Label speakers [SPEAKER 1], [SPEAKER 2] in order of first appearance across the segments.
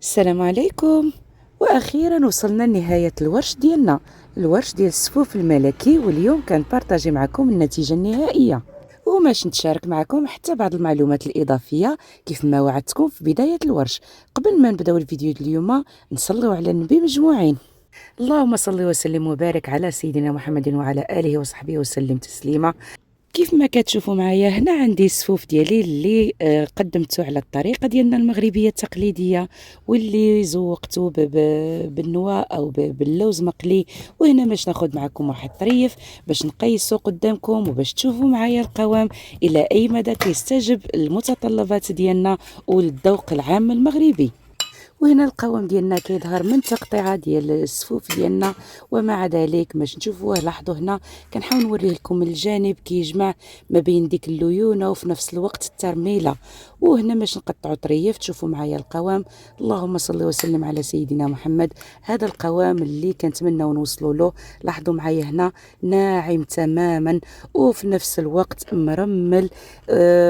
[SPEAKER 1] السلام عليكم. واخيرا وصلنا لنهايه الورش ديالنا، الورش ديال السفوف الملكي، واليوم كنبارطاجي معكم النتيجه النهائيه وماش نتشارك معكم حتى بعض المعلومات الاضافيه كيف ما وعدتكم في بدايه الورش. قبل ما نبداو الفيديو ديال اليوم نصليو على النبي مجموعين. اللهم صل وسلم وبارك على سيدنا محمد وعلى اله وصحبه وسلم تسليما. كيف ما كتشوفوا معايا هنا عندي السفوف ديالي اللي قدمته على الطريقه ديالنا المغربيه التقليديه، واللي زوقته بالنواء او باللوز مقلي. وهنا باش ناخذ معكم واحد الطريف باش نقيسه قدامكم وباش تشوفوا معايا القوام الى اي مدى كيستجب المتطلبات ديالنا والذوق العام المغربي. وهنا القوام ديالنا كيظهر من تقطيعه ديال السفوف ديالنا. ومع ذلك باش نشوفوه لاحظوا هنا كنحاول نوريه لكم الجانب كيجمع ما بين ديك الليونه وفي نفس الوقت الترميله. وهنا باش نقطعوا طريف تشوفوا معايا القوام. اللهم صل وسلم على سيدنا محمد. هذا القوام اللي كنتمناو نوصلوا له. لاحظوا معايا هنا ناعم تماما وفي نفس الوقت مرمل.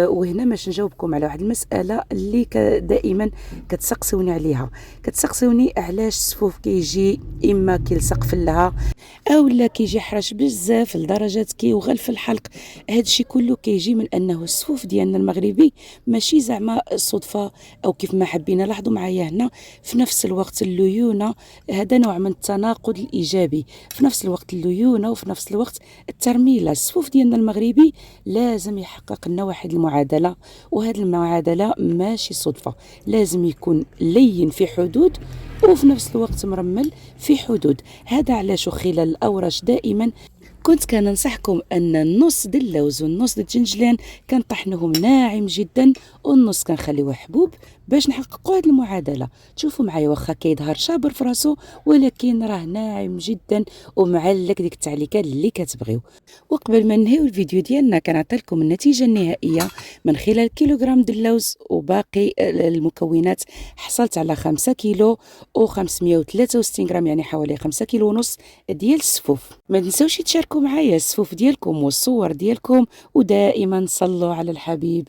[SPEAKER 1] وهنا باش نجاوبكم على واحد المساله اللي دائما كتسقسوني عليها. كتسقسوني علاش السفوف كيجي اما كيلصق في لها او لا كيجي حرش بزاف لدرجه كيوغل في الحلق. هادشي كله كيجي من انه السفوف ديالنا المغربي ماشي زعما صدفه او كيف ما حبينا. لاحظوا معايا هنا في نفس الوقت الليونه، هذا نوع من التناقض الايجابي. في نفس الوقت الليونه وفي نفس الوقت الترميله. السفوف ديالنا المغربي لازم يحقق لنا واحد المعادله، وهذه المعادله ماشي صدفه. لازم يكون لين في حدود وفي نفس الوقت مرمل في حدود. هذا علاش خلال الأورش دائما كنت كننصحكم ان النص ديال اللوز والنص ديال الجنجلان كنطحنوهم ناعم جدا والنص كنخليوه حبوب باش نحققوا هذه المعادله. تشوفوا معايا واخا كيظهر شابر في راسو ولكن راه ناعم جدا ومعلق ديك التعليكات اللي كتبغيو. وقبل ما ننهيو الفيديو ديالنا كنعطي لكم النتيجه النهائيه من خلال كيلوغرام ديال اللوز وباقي المكونات. حصلت على 5 كيلو و563 غرام، يعني حوالي 5 كيلو ونص ديال السفوف. ما تنساوش تشاركوا معايا السفوف ديالكم والصور ديالكم، ودائما صلوا على الحبيب.